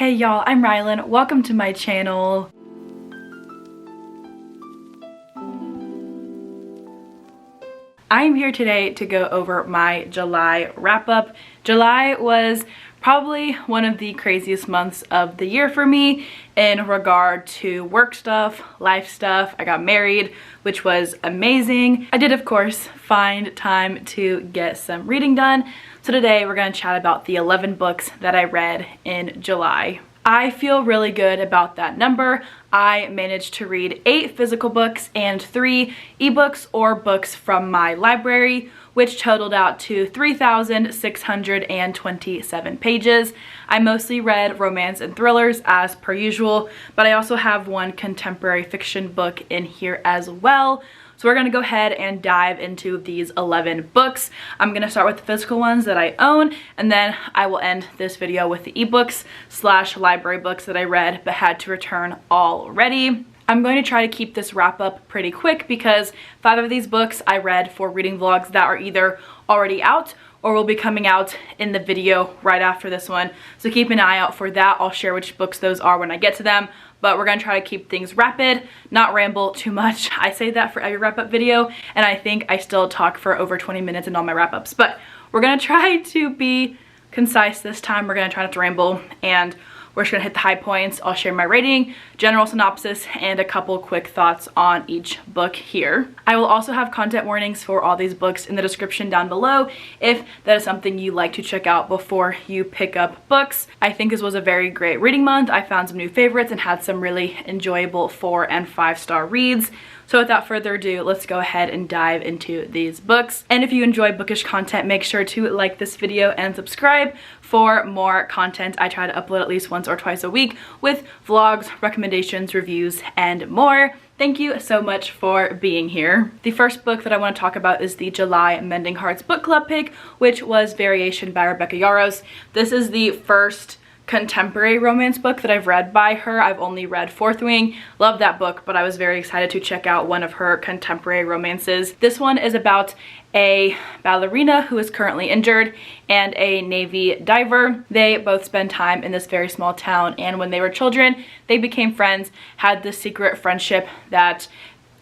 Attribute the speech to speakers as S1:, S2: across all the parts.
S1: Hey y'all, I'm Rylan. Welcome to my channel. I'm here today to go over my July wrap-up. July was probably one of the craziest months of the year for me in regard to work stuff, life stuff. I got married, which was amazing. I did, of course, find time to get some reading done. So today we're going to chat about the 11 books that I read in July. I feel really good about that number. I managed to read 8 physical books and 3 ebooks or books from my library, which totaled out to 3,627 pages. I mostly read romance and thrillers as per usual, but I also have one contemporary fiction book in here as well. So we're gonna go ahead and dive into these 11 books. I'm gonna start with the physical ones that I own, and then I will end this video with the ebooks / library books that I read but had to return already. I'm going to try to keep this wrap up pretty quick because 5 of these books I read for reading vlogs that are either already out or will be coming out in the video right after this one. So keep an eye out for that. I'll share which books those are when I get to them. But we're gonna try to keep things rapid, not ramble too much. I say that for every wrap-up video, and I think I still talk for over 20 minutes in all my wrap-ups. But we're gonna try to be concise this time. We're gonna try not to ramble, and we're just gonna hit the high points. I'll share my rating, general synopsis, and a couple quick thoughts on each book here. I will also have content warnings for all these books in the description down below if that is something you like to check out before you pick up books. I think this was a very great reading month. I found some new favorites and had some really enjoyable 4- and 5-star reads. So without further ado, let's go ahead and dive into these books. And if you enjoy bookish content, make sure to like this video and subscribe for more content. I try to upload at least once or twice a week with vlogs, recommendations, reviews, and more. Thank you so much for being here. The first book that I want to talk about is the July Mending Hearts Book Club pick, which was Variation by Rebecca Yarros. This is the first contemporary romance book that I've read by her. I've only read Fourth Wing. Love that book, but I was very excited to check out one of her contemporary romances. This one is about a ballerina who is currently injured and a Navy diver. They both spend time in this very small town, and when they were children, they became friends, had this secret friendship that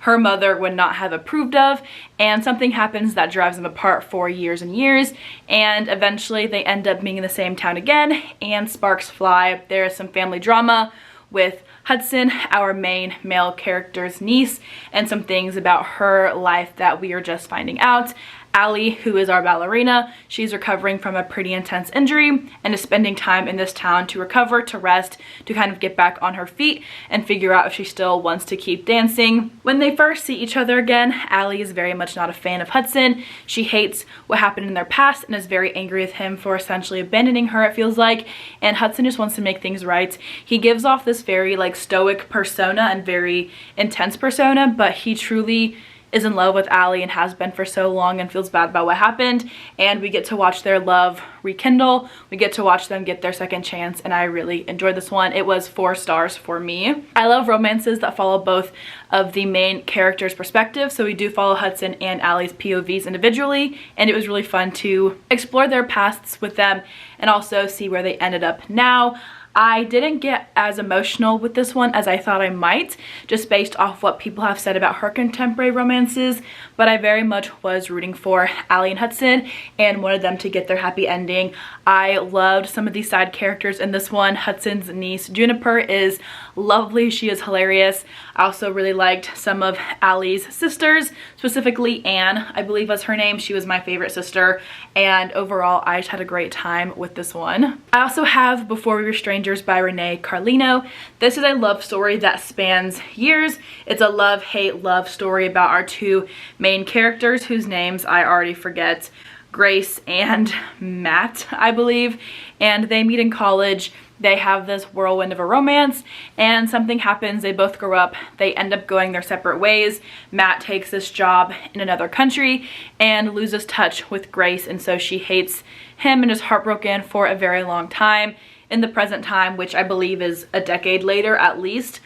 S1: her mother would not have approved of, and something happens that drives them apart for years and years, and eventually they end up being in the same town again, and sparks fly. There is some family drama with Hudson, our main male character's niece, and some things about her life that we are just finding out. Allie, who is our ballerina, she's recovering from a pretty intense injury and is spending time in this town to recover, to rest, to kind of get back on her feet and figure out if she still wants to keep dancing. When they first see each other again, Allie is very much not a fan of Hudson. She hates what happened in their past and is very angry with him for essentially abandoning her, it feels like, and Hudson just wants to make things right. He gives off this very like stoic persona and very intense persona, but he truly is in love with Allie and has been for so long and feels bad about what happened, and we get to watch their love rekindle. We get to watch them get their second chance, and I really enjoyed this one. It was 4 stars for me. I love romances that follow both of the main characters' perspectives, so we do follow Hudson and Allie's POVs individually, and it was really fun to explore their pasts with them and also see where they ended up now. I didn't get as emotional with this one as I thought I might, just based off what people have said about her contemporary romances, but I very much was rooting for Allie and Hudson and wanted them to get their happy ending. I loved some of these side characters in this one. Hudson's niece, Juniper, is lovely. She is hilarious. I also really liked some of Allie's sisters, specifically Anne, I believe was her name. She was my favorite sister, and overall I just had a great time with this one. I also have Before We Were Strangers by Renee Carlino. This is a love story that spans years. It's a love-hate love story about our 2 main characters whose names I already forget. Grace and Matt, I believe, and they meet in college. They have this whirlwind of a romance, and something happens. They both grow up. They end up going their separate ways. Matt takes this job in another country and loses touch with Grace, and so she hates him and is heartbroken for a very long time. In the present time, which I believe is a decade later at least,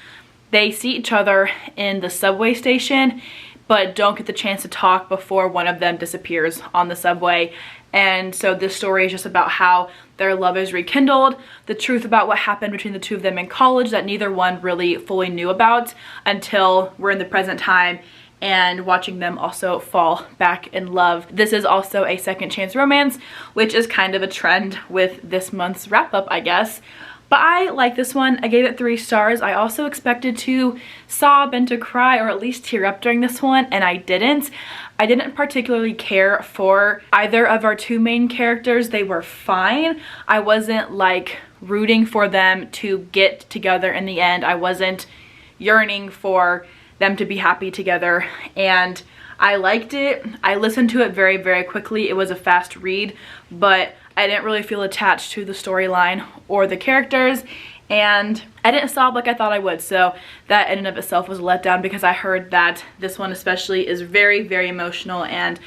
S1: they see each other in the subway station but don't get the chance to talk before one of them disappears on the subway. And so this story is just about how their love is rekindled, the truth about what happened between the two of them in college that neither one really fully knew about until we're in the present time, and watching them also fall back in love. This is also a second chance romance, which is kind of a trend with this month's wrap up, I guess. But I like this one. I gave it 3 stars. I also expected to sob and to cry, or at least tear up during this one, and I didn't. I didn't particularly care for either of our 2 main characters. They were fine. I wasn't like rooting for them to get together in the end. I wasn't yearning for them to be happy together, and I liked it. I listened to it very, very quickly. It was a fast read, but I didn't really feel attached to the storyline or the characters, and I didn't sob like I thought I would, so that in and of itself was a letdown, because I heard that this one especially is very, very emotional, and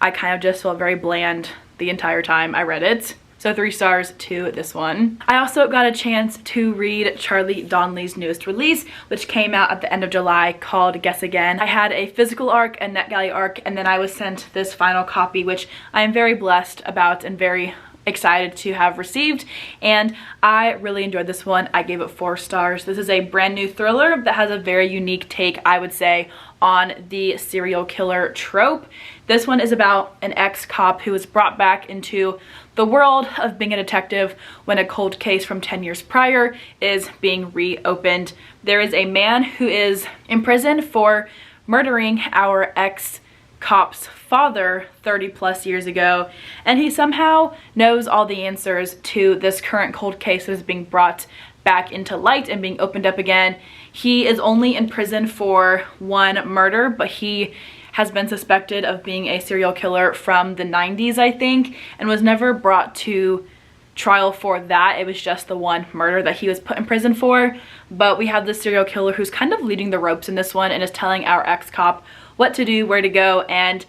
S1: I kind of just felt very bland the entire time I read it. So 3 stars to this one. I also got a chance to read Charlie Donnelly's newest release, which came out at the end of July, called Guess Again. I had a physical arc, a NetGalley arc, and then I was sent this final copy, which I am very blessed about and very excited to have received, and I really enjoyed this one. I gave it 4 stars. This is a brand new thriller that has a very unique take, I would say, on the serial killer trope. This one is about an ex-cop who is brought back into the world of being a detective when a cold case from 10 years prior is being reopened. There is a man who is imprisoned for murdering our ex-cop's father 30+ years ago, and he somehow knows all the answers to this current cold case that is being brought back into light and being opened up again. He is only in prison for 1 murder, but he has been suspected of being a serial killer from the 90s, I think, and was never brought to trial for that. It was just the 1 murder that he was put in prison for. But we have this serial killer who's kind of leading the ropes in this one and is telling our ex-cop what to do, where to go, and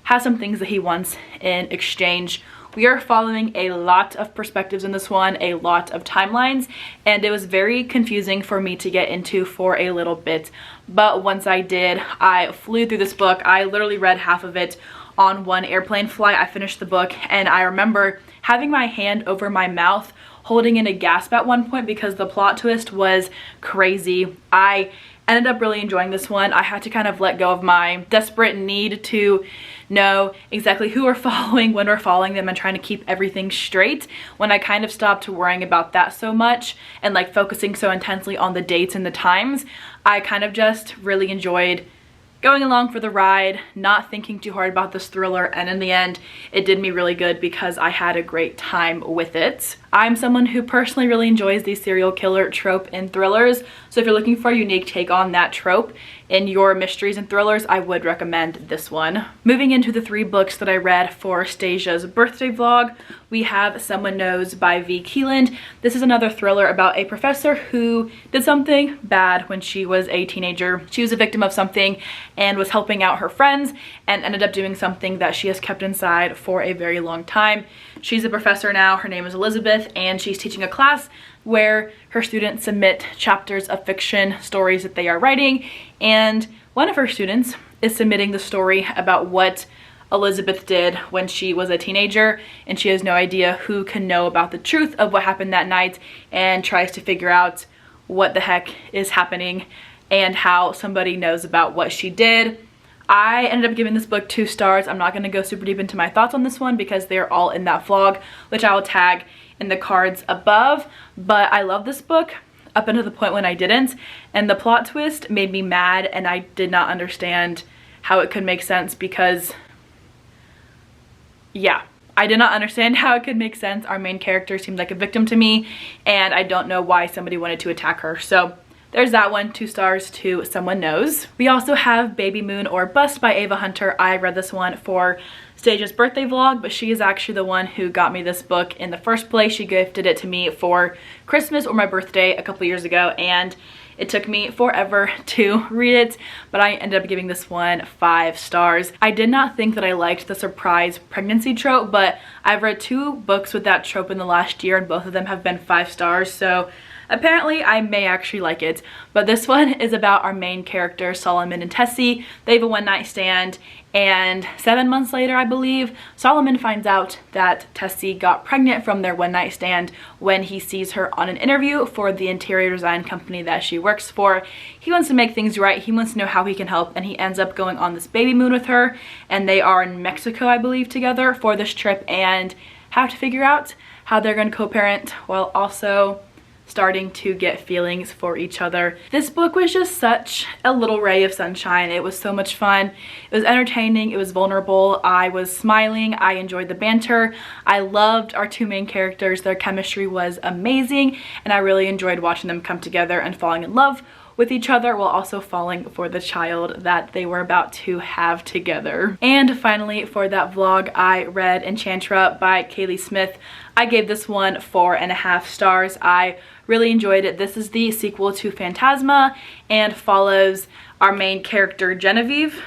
S1: has some things that he wants in exchange. We are following a lot of perspectives in this one, a lot of timelines, and it was very confusing for me to get into for a little bit. But once I did, I flew through this book. I literally read half of it on 1 airplane flight. I finished the book, and I remember having my hand over my mouth, holding in a gasp at one point because the plot twist was crazy. I ended up really enjoying this one. I had to kind of let go of my desperate need to know exactly who we're following, when we're following them, and trying to keep everything straight. When I kind of stopped worrying about that so much and like focusing so intensely on the dates and the times, I kind of just really enjoyed going along for the ride, not thinking too hard about this thriller, and in the end, it did me really good because I had a great time with it. I'm someone who personally really enjoys the serial killer trope in thrillers, so if you're looking for a unique take on that trope in your mysteries and thrillers, I would recommend this one. Moving into the 3 books that I read for Staijah's birthday vlog, we have Someone Knows by V. Keeland. This is another thriller about a professor who did something bad when she was a teenager. She was a victim of something and was helping out her friends and ended up doing something that she has kept inside for a very long time. She's a professor now. Her name is Elizabeth, and she's teaching a class where her students submit chapters of fiction stories that they are writing, and one of her students is submitting the story about what Elizabeth did when she was a teenager, and she has no idea who can know about the truth of what happened that night, and tries to figure out what the heck is happening and how somebody knows about what she did. I ended up giving this book 2 stars. I'm not going to go super deep into my thoughts on this one because they're all in that vlog, which I will tag in the cards above. But I love this book up until the point when I didn't, and the plot twist made me mad, and I did not understand how it could make sense because, yeah, I did not understand how it could make sense. Our main character seemed like a victim to me, and I don't know why somebody wanted to attack her. So there's that one, 2 stars to Someone Knows. We also have Baby Moon or Bust by Ava Hunter. I read this one for Staijah's birthday vlog, but she is actually the one who got me this book in the first place. She gifted it to me for Christmas or my birthday a couple years ago, and it took me forever to read it, but I ended up giving this one 5 stars. I did not think that I liked the surprise pregnancy trope, but I've read 2 books with that trope in the last year, and both of them have been 5 stars, so apparently I may actually like it. But this one is about our main character, Solomon and Tessie. They have a one-night stand, and 7 months later, I believe, Solomon finds out that Tessie got pregnant from their one-night stand when he sees her on an interview for the interior design company that she works for. He wants to make things right. He wants to know how he can help, and he ends up going on this baby moon with her, and they are in Mexico, I believe, together for this trip, and have to figure out how they're going to co-parent while also starting to get feelings for each other. This book was just such a little ray of sunshine. It was so much fun. It was entertaining. It was vulnerable. I was smiling. I enjoyed the banter. I loved our two main characters. Their chemistry was amazing, and I really enjoyed watching them come together and falling in love with each other while also falling for the child that they were about to have together. And finally, for that vlog, I read Enchantra by Kaylee Smith. I gave this one 4.5 stars. I really enjoyed it. This is the sequel to Phantasma and follows our main character Genevieve,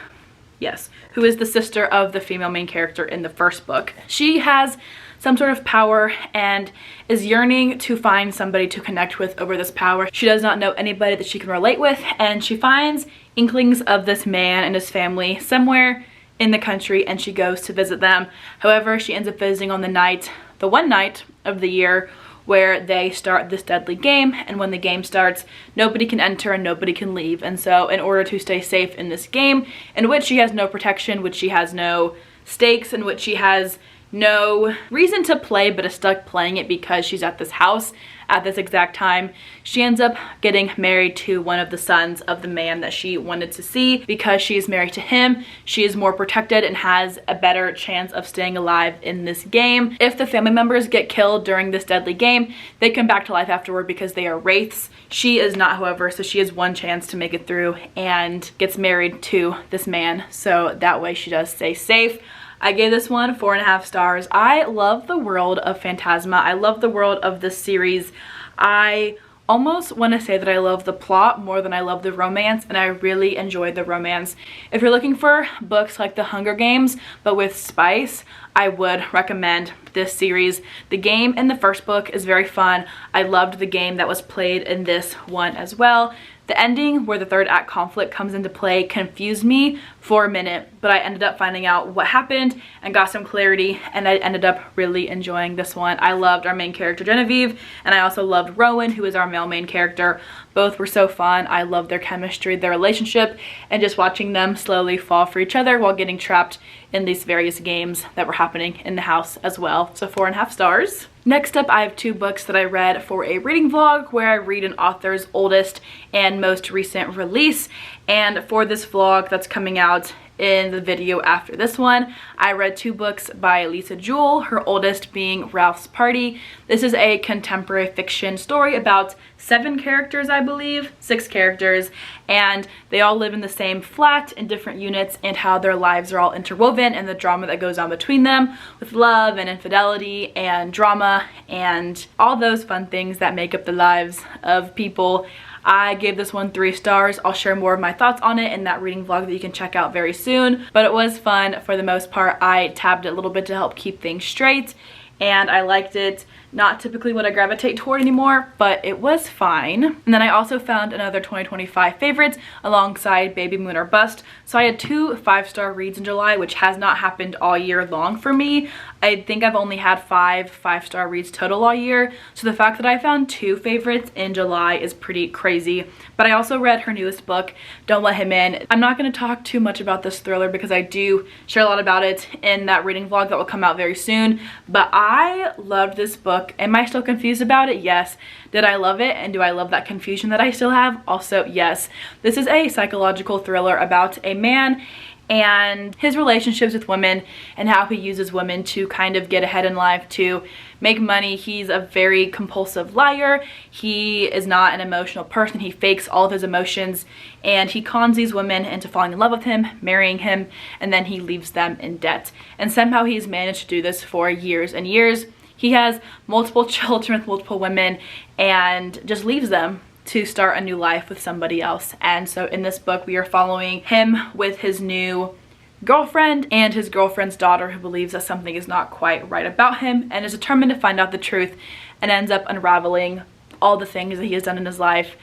S1: yes, who is the sister of the female main character in the first book. She has some sort of power and is yearning to find somebody to connect with over this power. She does not know anybody that she can relate with, and she finds inklings of this man and his family somewhere in the country, and she goes to visit them. However, she ends up visiting on the one night of the year where they start this deadly game, and when the game starts, nobody can enter and nobody can leave. And so in order to stay safe in this game, in which she has no protection, which she has no stakes, in which she has no reason to play but is stuck playing it because she's at this house at this exact time, she ends up getting married to one of the sons of the man that she wanted to see. Because she is married to him, she is more protected and has a better chance of staying alive in this game. If the family members get killed during this deadly game, they come back to life afterward because they are wraiths. She is not, however, so she has one chance to make it through and gets married to this man, so that way she does stay safe. I gave this one 4.5 stars. I love the world of Phantasma. I love the world of this series. I almost want to say that I love the plot more than I love the romance, and I really enjoyed the romance. If you're looking for books like The Hunger Games but with spice, I would recommend this series. The game in the first book is very fun. I loved the game that was played in this one as well. The ending, where the third act conflict comes into play, confused me for a minute, but I ended up finding out what happened and got some clarity, and I ended up really enjoying this one. I loved our main character Genevieve, and I also loved Rowan, who is our male main character. Both were so fun. I loved their chemistry, their relationship, and just watching them slowly fall for each other while getting trapped in these various games that were happening in the house as well. So 4.5 stars. Next up, I have two books that I read for a reading vlog where I read an author's oldest and most recent release. And for this vlog that's coming out in the video after this one, I read two books by Lisa Jewell, her oldest being Ralph's Party. This is a contemporary fiction story about 7 characters, I believe, 6 characters, and they all live in the same flat in different units, and how their lives are all interwoven and the drama that goes on between them with love and infidelity and drama and all those fun things that make up the lives of people. I gave this one 3 stars. I'll share more of my thoughts on it in that reading vlog that you can check out very soon. But it was fun for the most part. I tabbed it a little bit to help keep things straight, and I liked it. Not typically what I gravitate toward anymore, but it was fine. And then I also found another 2025 favorites alongside Baby Moon or Bust. So I had 2 5-star reads in July, which has not happened all year long for me. I think I've only had 5 5-star reads total all year. So the fact that I found 2 favorites in July is pretty crazy. But I also read her newest book, Don't Let Him In. I'm not going to talk too much about this thriller because I do share a lot about it in that reading vlog that will come out very soon. But I loved this book. Am I still confused about it? Yes. Did I love it? And do I love that confusion that I still have? Also, yes. This is a psychological thriller about a man and his relationships with women and how he uses women to kind of get ahead in life, to make money. He's a very compulsive liar. He is not an emotional person. He fakes all of his emotions, and he cons these women into falling in love with him, marrying him, and then he leaves them in debt. And somehow he's managed to do this for years and years. He has multiple children with multiple women and just leaves them to start a new life with somebody else. And so in this book, we are following him with his new girlfriend and his girlfriend's daughter, who believes that something is not quite right about him and is determined to find out the truth, and ends up unraveling all the things that he has done in his life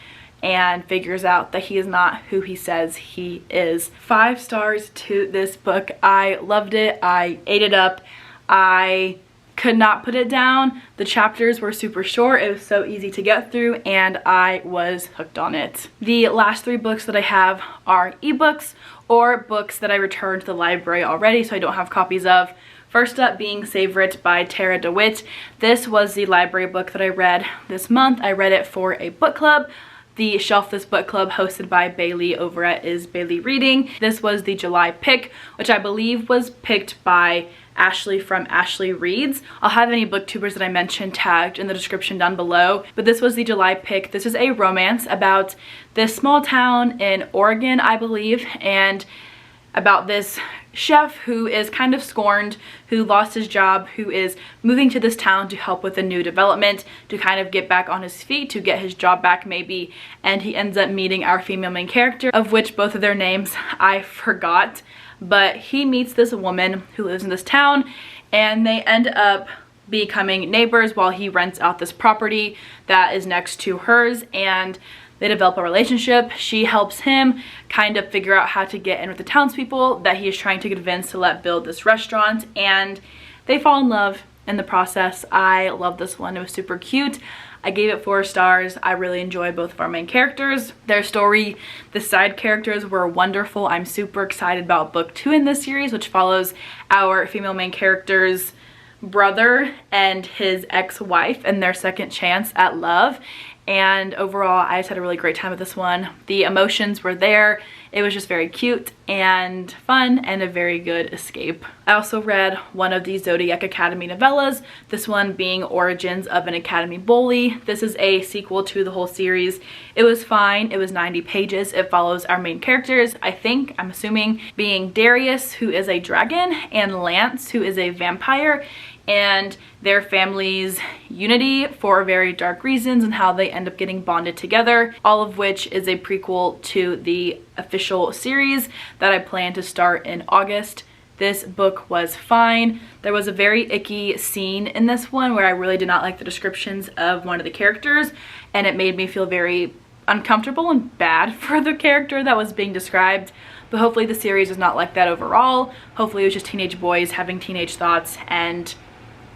S1: and figures out that he is not who he says he is. 5 stars to this book. I loved it. I ate it up. I could not put it down. The chapters were super short. It was so easy to get through and I was hooked on it. The last 3 books that I have are ebooks or books that I returned to the library already so I don't have copies of. First up being Favorite by Tara DeWitt. This was the library book that I read this month. I read it for a book club. The Shelf This Book Club hosted by Bailey over at Is Bailey Reading. This was the July pick, which I believe was picked by Ashley from Ashley Reads. I'll have any booktubers that I mentioned tagged in the description down below, but this was the July pick. This is a romance about this small town in Oregon, I believe, and about this chef who is kind of scorned, who lost his job, who is moving to this town to help with a new development, to kind of get back on his feet, to get his job back maybe, and he ends up meeting our female main character, of which both of their names I forgot, but he meets this woman who lives in this town and they end up becoming neighbors while he rents out this property that is next to hers, and they develop a relationship. She helps him kind of figure out how to get in with the townspeople that he is trying to convince to let build this restaurant, and they fall in love in the process. I love this one. It was super cute. I gave it 4 stars. I really enjoyed both of our main characters. Their story, the side characters were wonderful. I'm super excited about book 2 in this series, which follows our female main character's brother and his ex-wife and their second chance at love. And overall, I just had a really great time with this one. The emotions were there. It was just very cute and fun and a very good escape. I also read one of the Zodiac Academy novellas, this one being Origins of an Academy Bully. This is a sequel to the whole series. It was fine. It was 90 pages. It follows our main characters, I'm assuming, being Darius, who is a dragon, and Lance, who is a vampire, and their family's unity for very dark reasons and how they end up getting bonded together, all of which is a prequel to the official series that I plan to start in August. This book was fine. There was a very icky scene in this one where I really did not like the descriptions of one of the characters, and it made me feel very uncomfortable and bad for the character that was being described. But hopefully the series is not like that overall. Hopefully it was just teenage boys having teenage thoughts and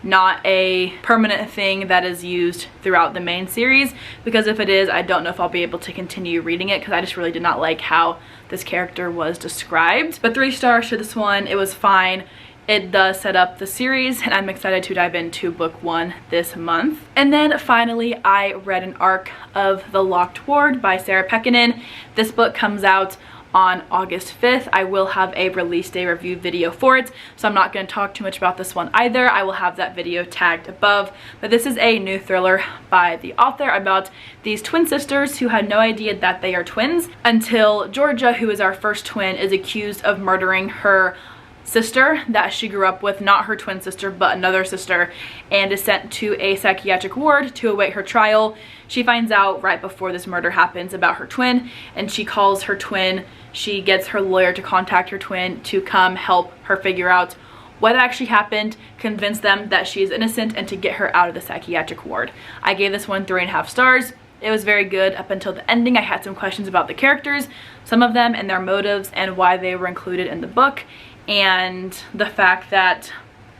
S1: not a permanent thing that is used throughout the main series, because if it is, I don't know if I'll be able to continue reading it because I just really did not like how this character was described. But 3 stars to this one. It was fine. It does set up the series and I'm excited to dive into book 1 this month. And then finally, I read an arc of The Locked Ward by Sarah Pekkanen. This book comes out on August 5th. I will have a release day review video for it, so I'm not going to talk too much about this one either. I will have that video tagged above. But this is a new thriller by the author about these twin sisters who had no idea that they are twins until Georgia, who is our first twin, is accused of murdering her sister that she grew up with, not her twin sister but another sister, and is sent to a psychiatric ward to await her trial. She finds out right before this murder happens about her twin, and she calls her twin. She gets her lawyer to contact her twin to come help her figure out what actually happened, convince them that she is innocent, and to get her out of the psychiatric ward. I gave this one 3.5 stars. It was very good up until the ending. I had some questions about the characters, some of them and their motives and why they were included in the book, and the fact that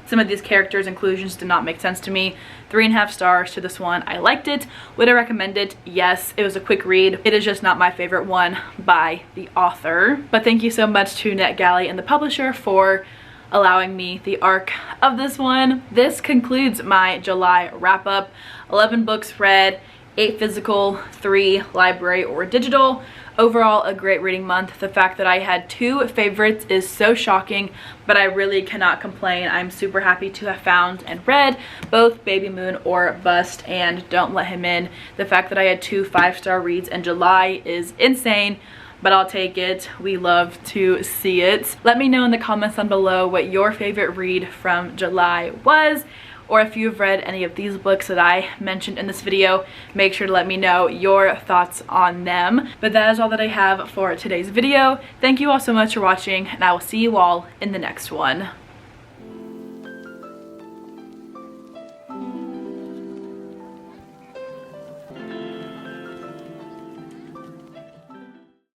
S1: some of these characters' inclusions did not make sense to me. 3.5 stars to this one. I liked it. Would I recommend it? Yes. It was a quick read. It is just not my favorite one by the author. But thank you so much to NetGalley and the publisher for allowing me the arc of this one. This concludes my July wrap up. 11 books read, 8 physical, 3 library or digital. Overall, a great reading month. The fact that I had 2 favorites is so shocking, but I really cannot complain. I'm super happy to have found and read both Baby Moon or Bust and Don't Let Him In. The fact that I had 2 5-star reads in July is insane, but I'll take it. We love to see it. Let me know in the comments down below what your favorite read from July was, or if you've read any of these books that I mentioned in this video, make sure to let me know your thoughts on them. But that is all that I have for today's video. Thank you all so much for watching, and I will see you all in the next one.